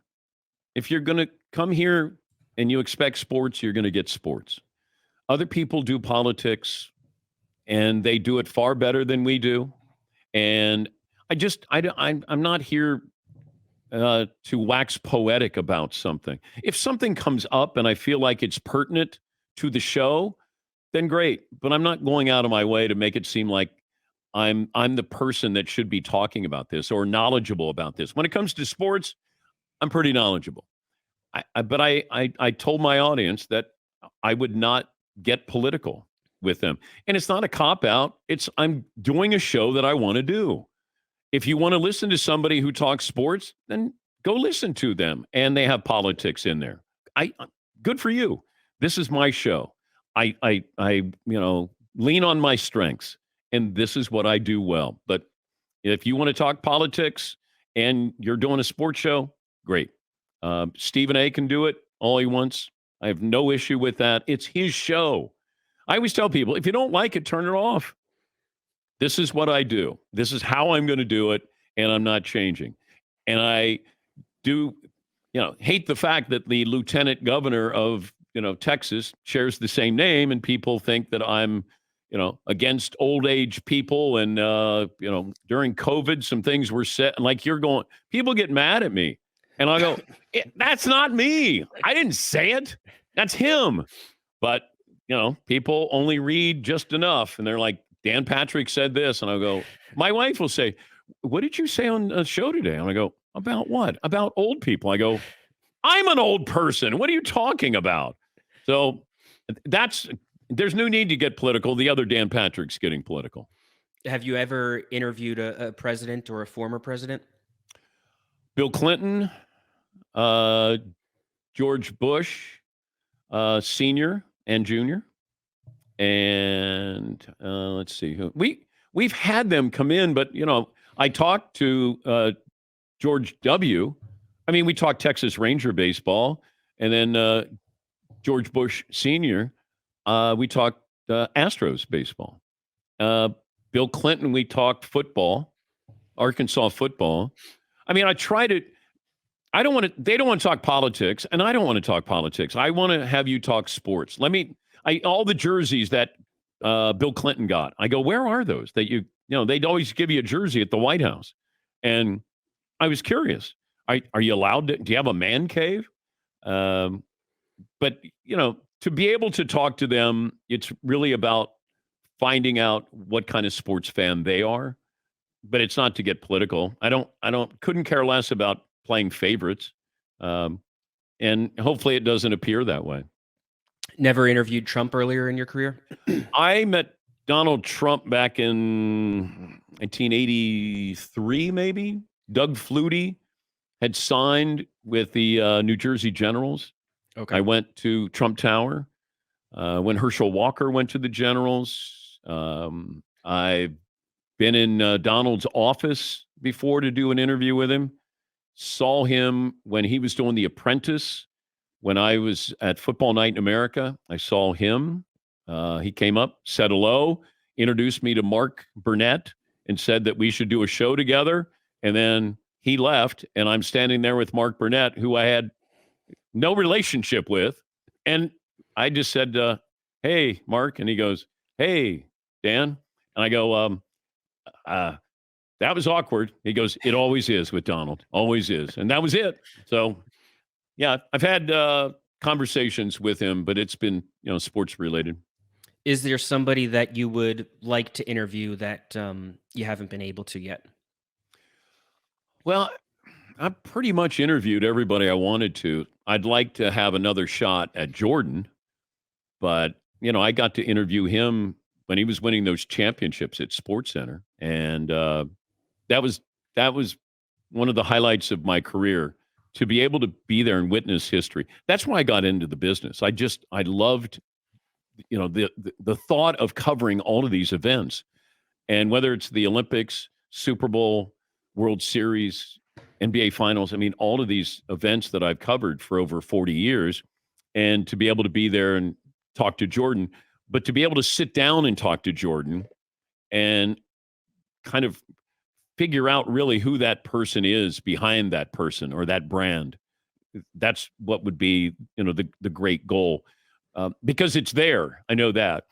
if you're going to come here and you expect sports, you're going to get sports. Other people do politics, and they do it far better than we do. And I'm not here to wax poetic about something. If something comes up and I feel like it's pertinent to the show, then great. But I'm not going out of my way to make it seem like I'm the person that should be talking about this or knowledgeable about this. When it comes to sports, I'm pretty knowledgeable. But I told my audience that I would not get political with them. And it's not a cop-out. I'm doing a show that I want to do. If you want to listen to somebody who talks sports, then go listen to them. And they have politics in there. Good for you. This is my show. I lean on my strengths, and this is what I do well. But if you want to talk politics and you're doing a sports show, great. Stephen A. can do it all he wants. I have no issue with that. It's his show. I always tell people, if you don't like it, turn it off. This is what I do. This is how I'm going to do it, and I'm not changing. And I do, hate the fact that the lieutenant governor of, Texas shares the same name, and people think that I'm, against old age people. And, during COVID, some things were said, and like people get mad at me. And I go, that's not me. I didn't say it. That's him. But, people only read just enough. And they're like, Dan Patrick said this. And I go, my wife will say, what did you say on a show today? And I go, about what? About old people. I go, I'm an old person. What are you talking about? So there's no need to get political. The other Dan Patrick's getting political. Have you ever interviewed a president or a former president? Bill Clinton, George Bush, Senior and Junior. And let's see who we've had them come in, but I talked to George W. I mean, we talked Texas Ranger baseball, and then George Bush Senior. We talked Astros baseball. Bill Clinton, we talked football, Arkansas football. I mean, I try to. I don't want to. They don't want to talk politics, and I don't want to talk politics. I want to have you talk sports. All the jerseys that Bill Clinton got, I go, where are those? That they'd always give you a jersey at the White House. And I was curious. are you allowed to? Do you have a man cave? But to be able to talk to them, it's really about finding out what kind of sports fan they are. But it's not to get political. Couldn't care less about playing favorites. And hopefully it doesn't appear that way. Never interviewed Trump earlier in your career? I met Donald Trump back in 1983, maybe. Doug Flutie had signed with the New Jersey Generals. Okay. I went to Trump Tower. When Herschel Walker went to the Generals. I've been in Donald's office before to do an interview with him. Saw him when he was doing The Apprentice. When I was at Football Night in America, I saw him. He came up, said hello, introduced me to Mark Burnett, and said that we should do a show together. And then he left, and I'm standing there with Mark Burnett, who I had no relationship with. And I just said, hey, Mark. And he goes, hey, Dan. And I go, that was awkward. He goes, it always is with Donald. Always is. And that was it. So, yeah, I've had conversations with him, but it's been, sports related. Is there somebody that you would like to interview that you haven't been able to yet? Well, I've pretty much interviewed everybody I wanted to. I'd like to have another shot at Jordan, but, I got to interview him when he was winning those championships at SportsCenter. And that was one of the highlights of my career, to be able to be there and witness history. That's why I got into the business. I loved, the thought of covering all of these events. And whether it's the Olympics, Super Bowl, World Series, NBA Finals, all of these events that I've covered for over 40 years, and to be able to be there and talk to Jordan, but to be able to sit down and talk to Jordan and kind of figure out really who that person is behind that person or that brand. That's what would be, the great goal, because it's there. I know that.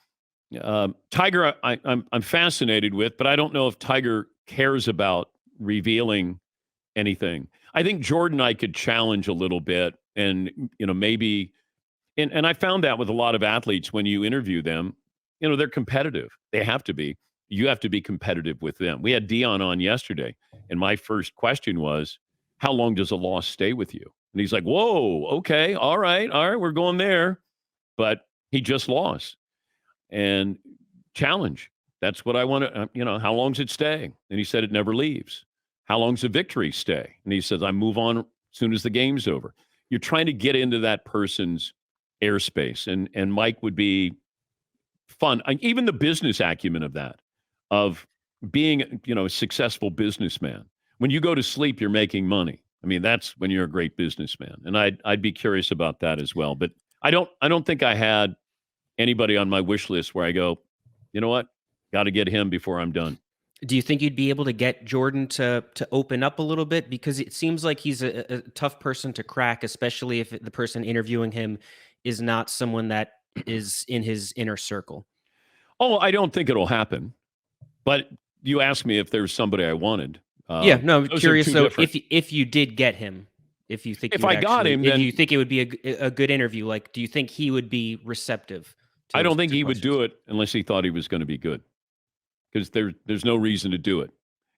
Tiger, I'm fascinated with, but I don't know if Tiger cares about revealing anything. I think Jordan I could challenge a little bit, and maybe, and I found that with a lot of athletes, when you interview them, they're competitive. They have to be. You have to be competitive with them. We had Dion on yesterday, and my first question was, how long does a loss stay with you? And he's like, whoa, okay, all right, we're going there. But he just lost. And challenge. That's what I want to, how long's it stay? And he said it never leaves. How long's the victory stay? And he says, I move on as soon as the game's over. You're trying to get into that person's airspace. And Mike would be fun. Even the business acumen of that, of being, a successful businessman. When you go to sleep, you're making money. That's when you're a great businessman. And I'd be curious about that as well. But I don't think I had anybody on my wish list where I go, you know what, got to get him before I'm done. Do you think you'd be able to get Jordan to open up a little bit? Because it seems like he's a tough person to crack, especially if the person interviewing him is not someone that is in his inner circle. Oh, I don't think it'll happen. But you asked me if there's somebody I wanted. I'm curious. So if you did get him, if you think then you think it would be a good interview, like, do you think he would be receptive? I don't think he would do it unless he thought he was going to be good, because there's no reason to do it.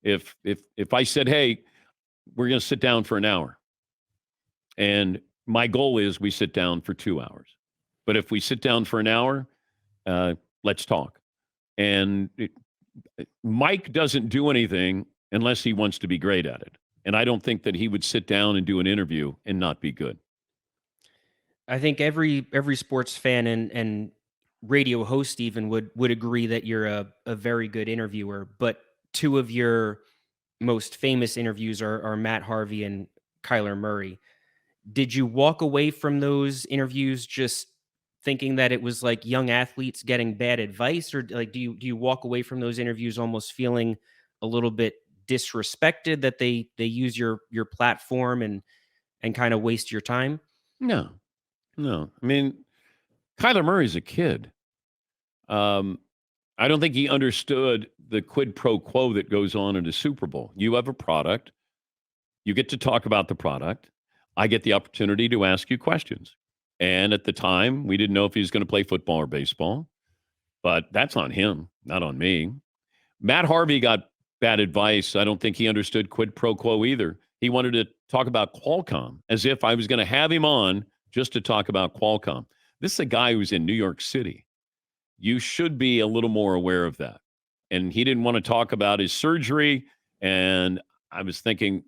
If I said, hey, we're going to sit down for an hour, and my goal is we sit down for 2 hours, but if we sit down for an hour, let's talk. And Mike doesn't do anything unless he wants to be great at it. And I don't think that he would sit down and do an interview and not be good. I think every sports fan and radio host even would agree that you're a very good interviewer. But two of your most famous interviews are Matt Harvey and Kyler Murray. Did you walk away from those interviews just thinking that it was like young athletes getting bad advice, or like do you walk away from those interviews almost feeling a little bit disrespected that they use your platform and kind of waste your time? No. Kyler Murray's a kid. I don't think he understood the quid pro quo that goes on in the Super Bowl. You have a product. You get to talk about the product. I get the opportunity to ask you questions. And at the time, we didn't know if he was going to play football or baseball, but that's on him, not on me. Matt Harvey got bad advice. I don't think he understood quid pro quo either. He wanted to talk about Qualcomm as if I was going to have him on just to talk about Qualcomm. This is a guy who's in New York City. You should be a little more aware of that. And he didn't want to talk about his surgery. And I was thinking,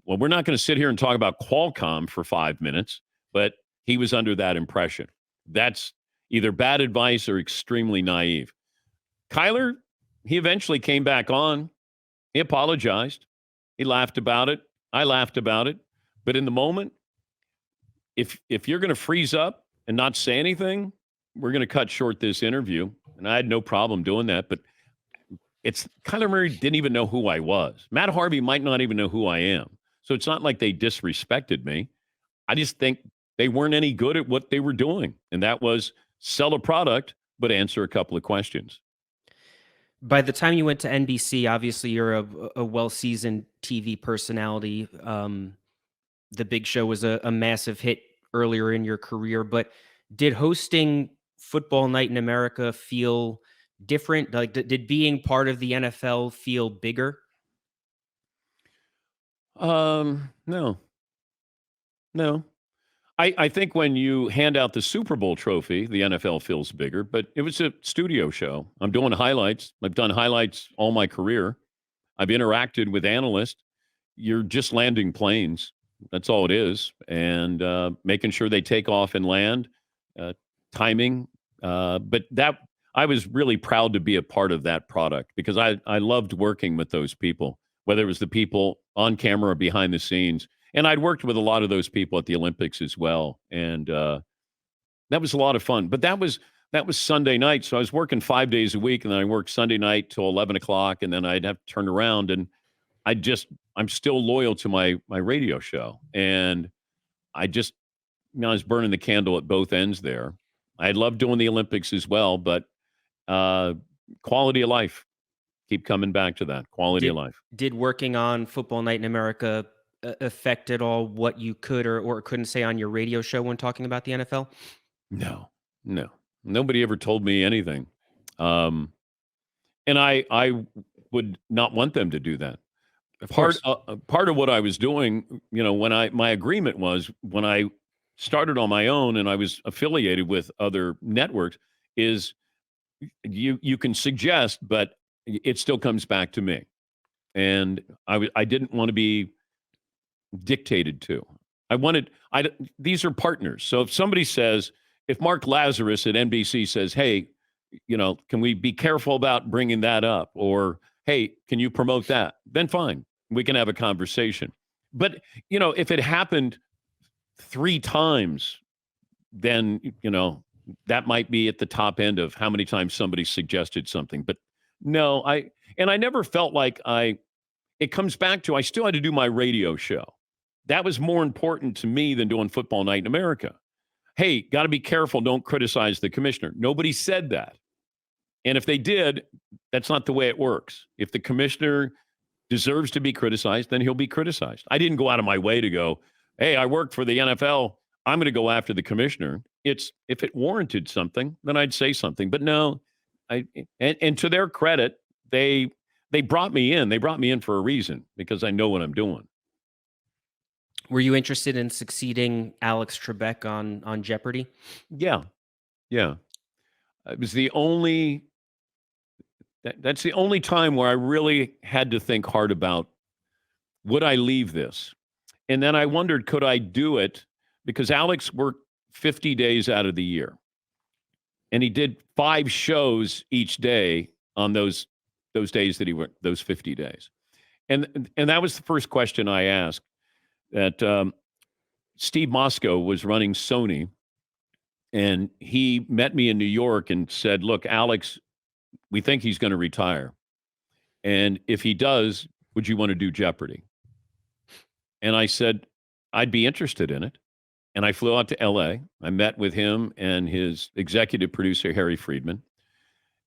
well, we're not going to sit here and talk about Qualcomm for 5 minutes, but he was under that impression. That's either bad advice or extremely naive. Kyler, he eventually came back on. He apologized. He laughed about it. I laughed about it. But in the moment, if you're going to freeze up and not say anything, we're going to cut short this interview. And I had no problem doing that. But it's Kyler Murray didn't even know who I was. Matt Harvey might not even know who I am. So it's not like they disrespected me. I just think they weren't any good at what they were doing. And that was sell a product, but answer a couple of questions. By the time you went to NBC, obviously you're a well-seasoned TV personality. The Big Show was a massive hit earlier in your career, but did hosting Football Night in America feel different? Like, did being part of the NFL feel bigger? No. I think when you hand out the Super Bowl trophy, the NFL feels bigger, but it was a studio show. I'm doing highlights. I've done highlights all my career. I've interacted with analysts. You're just landing planes. That's all it is. And making sure they take off and land, timing. But that I was really proud to be a part of that product because I loved working with those people, whether it was the people on camera or behind the scenes. And I'd worked with a lot of those people at the Olympics as well. And that was a lot of fun. But that was Sunday night. So I was working 5 days a week, and then I worked Sunday night till 11 o'clock, and then I'd have to turn around. And I'm still loyal to my radio show. And I was burning the candle at both ends there. I loved doing the Olympics as well, but quality of life. Keep coming back to that. Quality of life. Did working on Football Night in America affect at all what you could or couldn't say on your radio show when talking about the NFL? No. Nobody ever told me anything. And I would not want them to do that. Part of what I was doing, when my agreement was when I started on my own and I was affiliated with other networks, is you can suggest, but it still comes back to me. And I didn't want to be dictated to. These are partners. So if Mark Lazarus at NBC says, hey, can we be careful about bringing that up? Or, hey, can you promote that? Then fine, we can have a conversation. But, if it happened 3 times, then, that might be at the top end of how many times somebody suggested something. But no, I never felt like it comes back to, I still had to do my radio show. That was more important to me than doing Football Night in America. Hey, got to be careful. Don't criticize the commissioner. Nobody said that. And if they did, that's not the way it works. If the commissioner deserves to be criticized, then he'll be criticized. I didn't go out of my way to go, hey, I work for the NFL. I'm going to go after the commissioner. If it warranted something, then I'd say something. But no, and to their credit, they brought me in. They brought me in for a reason, because I know what I'm doing. Were you interested in succeeding Alex Trebek on Jeopardy? Yeah. It was that's the only time where I really had to think hard about, would I leave this? And then I wondered, could I do it? Because Alex worked 50 days out of the year. And he did 5 shows each day on those days that he worked, those 50 days. And that was the first question I asked. That Steve Mosco was running Sony, and he met me in New York and said, look, Alex, we think he's going to retire. And if he does, would you want to do Jeopardy? And I said, I'd be interested in it. And I flew out to LA. I met with him and his executive producer, Harry Friedman.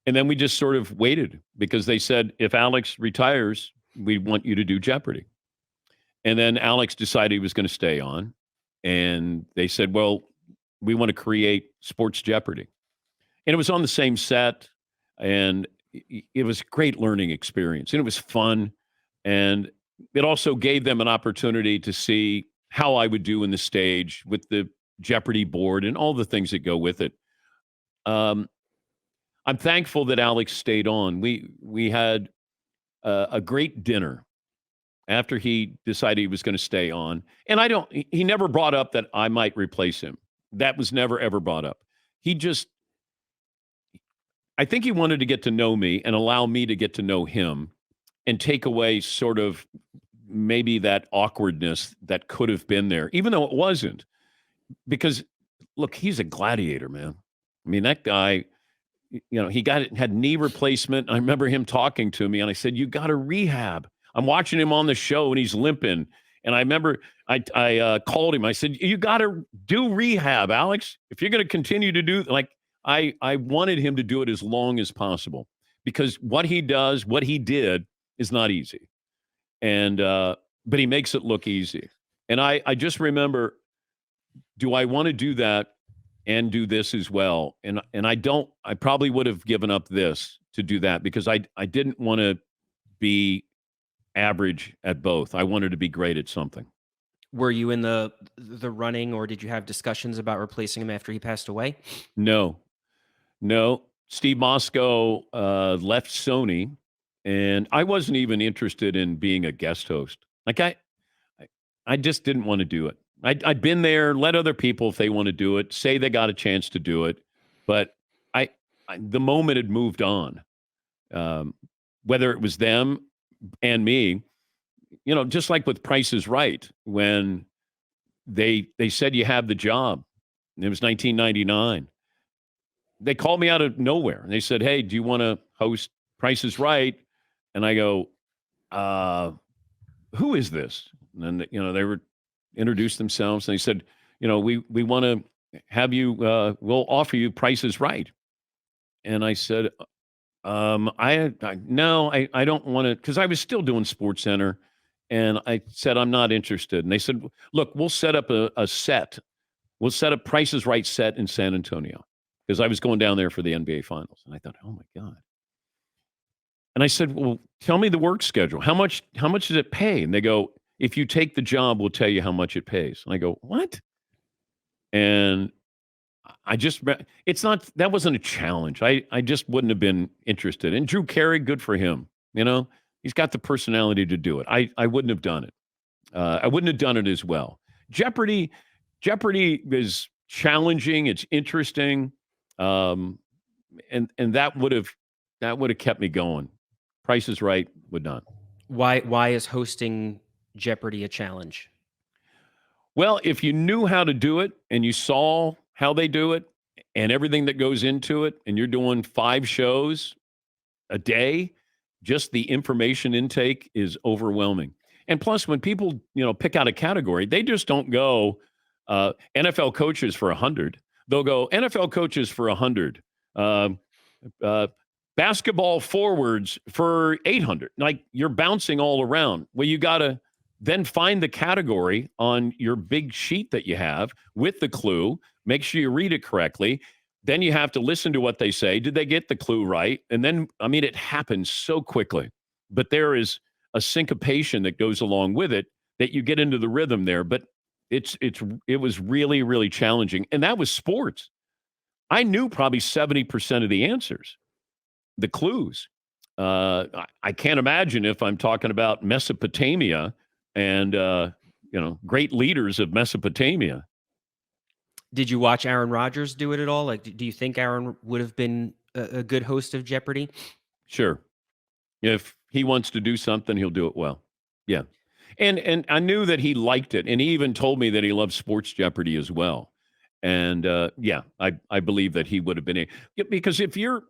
And then we just sort of waited, because they said, if Alex retires, we want you to do Jeopardy. And then Alex decided he was going to stay on. And they said, well, we want to create Sports Jeopardy. And it was on the same set. And it was a great learning experience. And it was fun. And it also gave them an opportunity to see how I would do in the stage with the Jeopardy board and all the things that go with it. I'm thankful that Alex stayed on. We had a great dinner after he decided he was going to stay on. And he never brought up that I might replace him. That was never, ever brought up. I think he wanted to get to know me and allow me to get to know him and take away sort of maybe that awkwardness that could have been there, even though it wasn't. Because, look, he's a gladiator, man. I mean, that guy, he had knee replacement. I remember him talking to me, and I said, you got to rehab. I'm watching him on the show, and he's limping. And I remember I called him. I said, you got to do rehab, Alex. If you're going to continue to do, I wanted him to do it as long as possible. Because what he did is not easy. And but he makes it look easy. And I just remember, do I want to do that and do this as well? And I probably would have given up this to do that because I didn't want to be average at both. I wanted to be great at something. Were you in the running, or did you have discussions about replacing him after he passed away? No. Steve Moscow left Sony, and I wasn't even interested in being a guest host. I just didn't want to do it. I'd been there, let other people, if they want to do it, say they got a chance to do it. But the moment had moved on. Whether it was them and me, just like with Price is Right, when they said you have the job, and it was 1999. They called me out of nowhere, and they said, hey, do you want to host Price is Right? And I go, who is this? And then, they were introduced themselves, and they said, we want to have you, we'll offer you Price is Right. And I said, no, I don't want to, because I was still doing SportsCenter, and I said, I'm not interested. And they said, look, we'll set up a set. We'll set up Price is Right set in San Antonio, because I was going down there for the NBA Finals. And I thought, oh, my God. And I said, well, tell me the work schedule. How much does it pay? And they go, if you take the job, we'll tell you how much it pays. And I go, what? And that wasn't a challenge. I just wouldn't have been interested. And Drew Carey, good for him. He's got the personality to do it. I wouldn't have done it. I wouldn't have done it as well. Jeopardy is challenging. It's interesting. And that would have kept me going. Price is Right would not. Why is hosting Jeopardy a challenge? Well, if you knew how to do it and you saw how they do it and everything that goes into it, and you're doing 5 shows a day, just the information intake is overwhelming. And plus, when people, pick out a category, they just don't go NFL coaches for 100. They'll go NFL coaches for 100. Basketball forwards for 800. Like, you're bouncing all around. Well, you got to then find the category on your big sheet that you have with the clue. Make sure you read it correctly. Then you have to listen to what they say. Did they get the clue right? And then, it happens so quickly. But there is a syncopation that goes along with it that you get into the rhythm there. But it was really, really challenging. And that was sports. I knew probably 70% of the answers, the clues. I can't imagine if I'm talking about Mesopotamia and, great leaders of Mesopotamia. Did you watch Aaron Rodgers do it at all? Do you think Aaron would have been a good host of Jeopardy? Sure. If he wants to do something, he'll do it well. Yeah. And I knew that he liked it. And he even told me that he loves Sports Jeopardy as well. And I believe that he would have been because if you're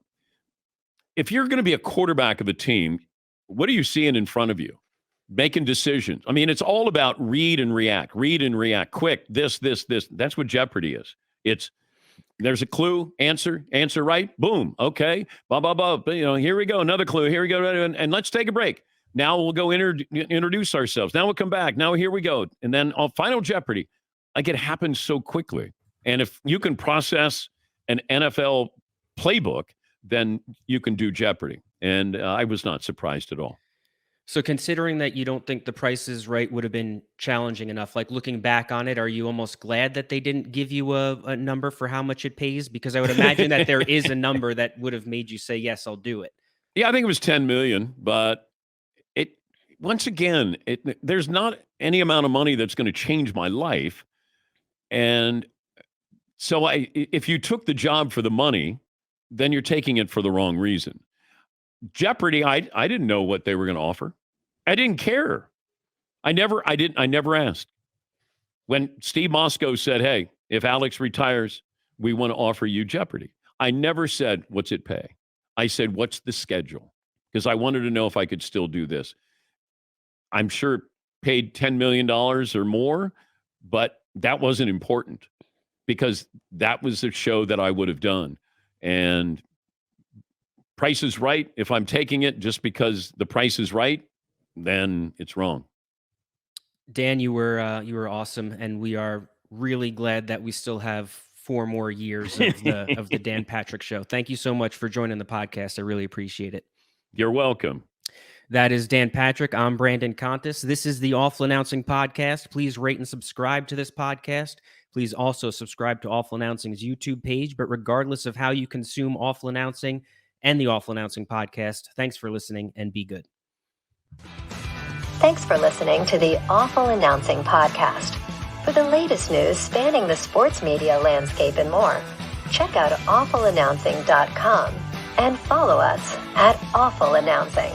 going to be a quarterback of a team, what are you seeing in front of you? Making decisions. It's all about read and react quick. This. That's what Jeopardy is. There's a clue, answer right, boom. Okay. Blah, blah, blah. Here we go. Another clue. Here we go. And let's take a break. Now we'll go introduce ourselves. Now we'll come back. Now here we go. And then on Final Jeopardy, like it happens so quickly. And if you can process an NFL playbook, then you can do Jeopardy. And I was not surprised at all. So considering that you don't think The Price is Right would have been challenging enough, like looking back on it, are you almost glad that they didn't give you a number for how much it pays? Because I would imagine that there is a number that would have made you say, yes, I'll do it. Yeah, I think it was 10 million, but once again, there's not any amount of money that's going to change my life. And so if you took the job for the money, then you're taking it for the wrong reason. Jeopardy, I didn't know what they were going to offer. I didn't care. I never asked. When Steve Moscow said, hey, if Alex retires, we want to offer you Jeopardy. I never said, what's it pay? I said, what's the schedule? Because I wanted to know if I could still do this. I'm sure paid $10 million or more, but that wasn't important because that was a show that I would have done. And Price is Right. If I'm taking it just because the price is right, then it's wrong. Dan, you were awesome, and we are really glad that we still have 4 more years of the Dan Patrick Show. Thank you so much for joining the podcast. I really appreciate it. You're welcome. That is Dan Patrick. I'm Brandon Contes. This is the Awful Announcing Podcast. Please rate and subscribe to this podcast. Please also subscribe to Awful Announcing's YouTube page. But regardless of how you consume Awful Announcing and the Awful Announcing Podcast, thanks for listening and be good. Thanks for listening to the Awful Announcing Podcast. For the latest news spanning the sports media landscape and more, check out awfulannouncing.com and follow us at Awful Announcing.